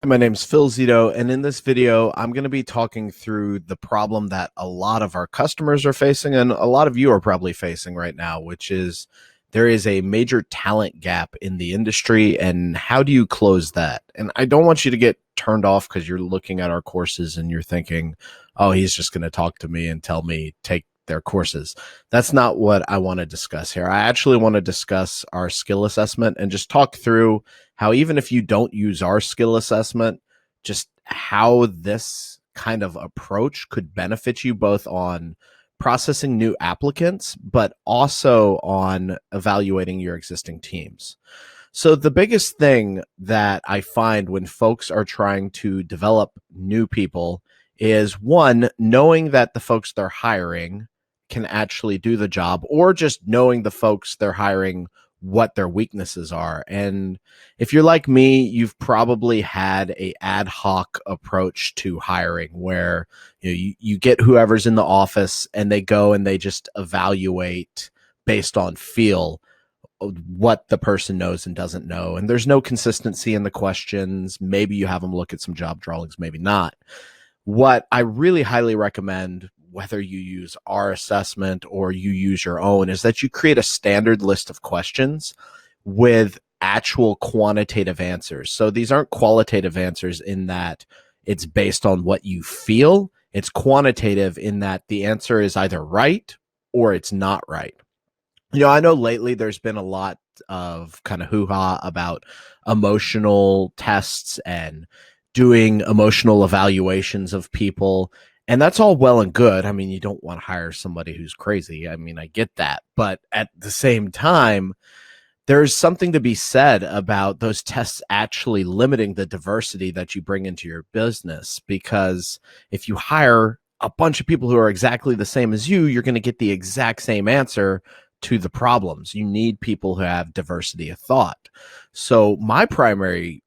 My name's Phil Zito, and in this video, I'm going to be talking through the problem that a lot of our customers are facing, and a lot of you are probably facing right now, which is there is a major talent gap in the industry, and how do you close that? And I don't want you to get turned off because you're looking at our courses and you're thinking, oh, he's just going to talk to me and tell me take their courses. That's not what I want to discuss here. I actually want to discuss our skill assessment and just talk through how even if you don't use our skill assessment, just how this kind of approach could benefit you both on processing new applicants, but also on evaluating your existing teams. So, the biggest thing that I find when folks are trying to develop new people is one, knowing that the folks they're hiring can actually do the job, or just knowing the folks they're hiring what their weaknesses are. And if you're like me, you've probably had a ad hoc approach to hiring where you get whoever's in the office and they go and they just evaluate based on feel what the person knows and doesn't know. And there's no consistency in the questions. Maybe you have them look at some job drawings, maybe not. What I really highly recommend, whether you use our assessment or you use your own, is that you create a standard list of questions with actual quantitative answers. So these aren't qualitative answers in that it's based on what you feel. It's quantitative in that the answer is either right or it's not right. I know lately there's been a lot of kind of hoo-ha about emotional tests and doing emotional evaluations of people. And that's all well and good. I mean, you don't want to hire somebody who's crazy. I mean, I get that. But at the same time, there's something to be said about those tests actually limiting the diversity that you bring into your business. Because if you hire a bunch of people who are exactly the same as you're going to get the exact same answer to the problems. You need people who have diversity of thought. So my primary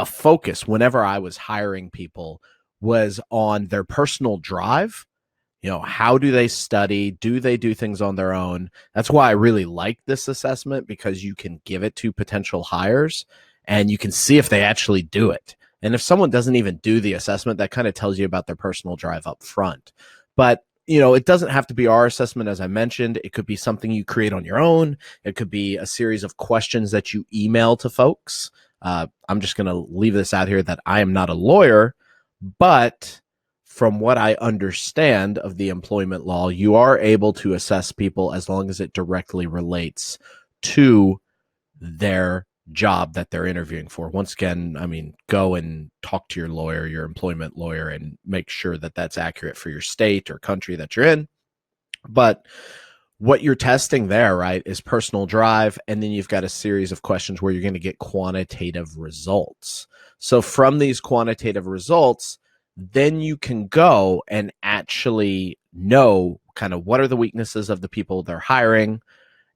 focus whenever I was hiring people was on their personal drive. How do they study? Do they do things on their own? That's why I really like this assessment, because you can give it to potential hires and you can see if they actually do it. And if someone doesn't even do the assessment, that kind of tells you about their personal drive up front. But it doesn't have to be our assessment, as I mentioned. It could be something you create on your own. It could be a series of questions that you email to folks. I'm just going to leave this out here that I am not a lawyer, but from what I understand of the employment law, you are able to assess people as long as it directly relates to their job that they're interviewing for. Once again, I mean, go and talk to your lawyer, your employment lawyer, and make sure that that's accurate for your state or country that you're in. But what you're testing there, right, is personal drive. And then you've got a series of questions where you're going to get quantitative results. So from these quantitative results, then you can go and actually know kind of what are the weaknesses of the people they're hiring,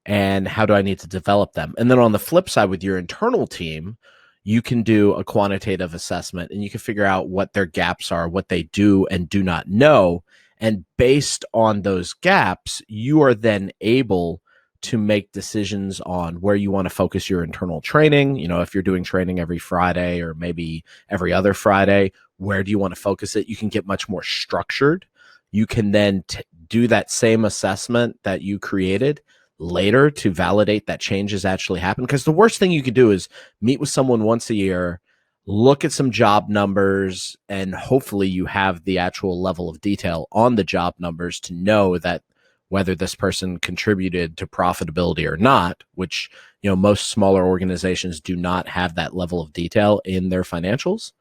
and how do I need to develop them? And then on the flip side, with your internal team, you can do a quantitative assessment and you can figure out what their gaps are, what they do and do not know. And based on those gaps, you are then able to make decisions on where you want to focus your internal training. If you're doing training every Friday or maybe every other Friday, where do you want to focus it? You can get much more structured. You can then do that same assessment that you created later to validate that changes actually happen. Because the worst thing you could do is meet with someone once a year, look at some job numbers, and hopefully you have the actual level of detail on the job numbers to know that whether this person contributed to profitability or not, which most smaller organizations do not have that level of detail in their financials.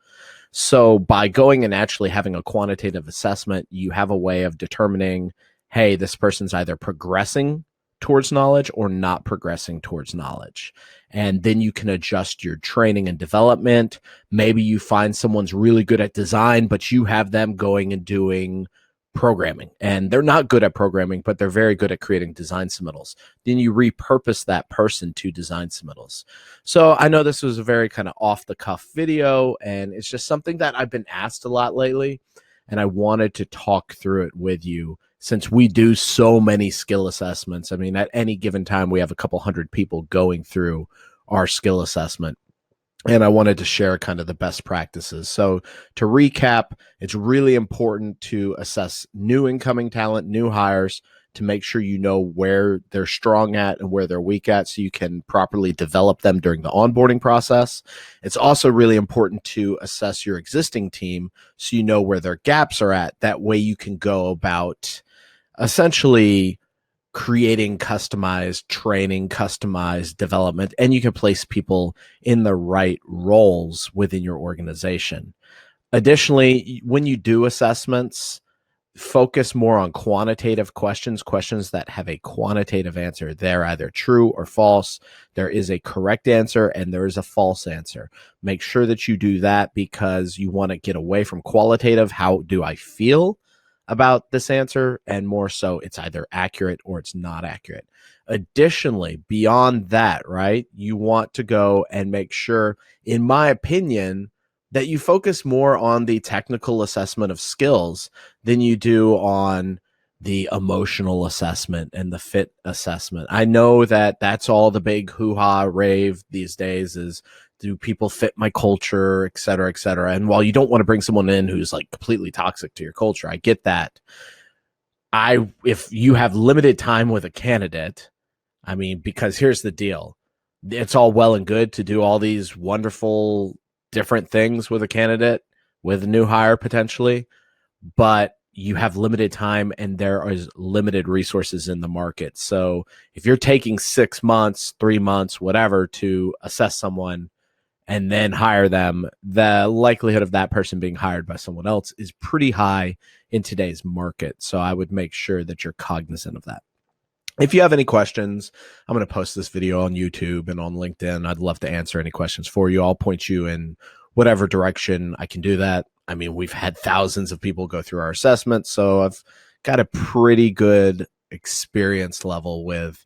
So by going and actually having a quantitative assessment, you have a way of determining, hey, this person's either progressing towards knowledge or not progressing towards knowledge. And then you can adjust your training and development. Maybe you find someone's really good at design, but you have them going and doing programming, and they're not good at programming, but they're very good at creating design submittals. Then you repurpose that person to design submittals. So I know this was a very kind of off the cuff video, and it's just something that I've been asked a lot lately, and I wanted to talk through it with you since we do so many skill assessments. I mean, at any given time, we have a couple hundred people going through our skill assessment. and I wanted to share kind of the best practices. So, to recap, it's really important to assess new incoming talent, new hires, to make sure you know where they're strong at and where they're weak at so you can properly develop them during the onboarding process. It's also really important to assess your existing team so you know where their gaps are at. That way, you can go about essentially creating customized training, customized development, and you can place people in the right roles within your organization. Additionally, when you do assessments, focus more on quantitative questions, questions that have a quantitative answer. They're either true or false. There is a correct answer and there is a false answer. Make sure that you do that because you want to get away from qualitative. How do I feel about this answer? And more so, it's either accurate or it's not accurate. Additionally, beyond that, right, you want to go and make sure, in my opinion, that you focus more on the technical assessment of skills than you do on the emotional assessment and the fit assessment. I know that that's all the big hoo-ha rave these days is, do people fit my culture, et cetera, et cetera. And while you don't want to bring someone in who's like completely toxic to your culture, I get that. If you have limited time with a candidate, I mean, because here's the deal. It's all well and good to do all these wonderful different things with a candidate, with a new hire potentially, but you have limited time and there is limited resources in the market. So if you're taking 6 months, 3 months, whatever to assess someone and then hire them, the likelihood of that person being hired by someone else is pretty high in today's market. So I would make sure that you're cognizant of that. If you have any questions, I'm going to post this video on YouTube and on LinkedIn. I'd love to answer any questions for you. I'll point you in whatever direction I can do that. I mean, we've had thousands of people go through our assessments, so I've got a pretty good experience level with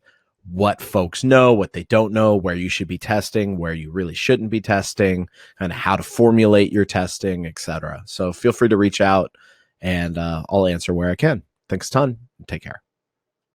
what folks know, what they don't know, where you should be testing, where you really shouldn't be testing, and how to formulate your testing, etc. So feel free to reach out and I'll answer where I can. Thanks a ton. Take care.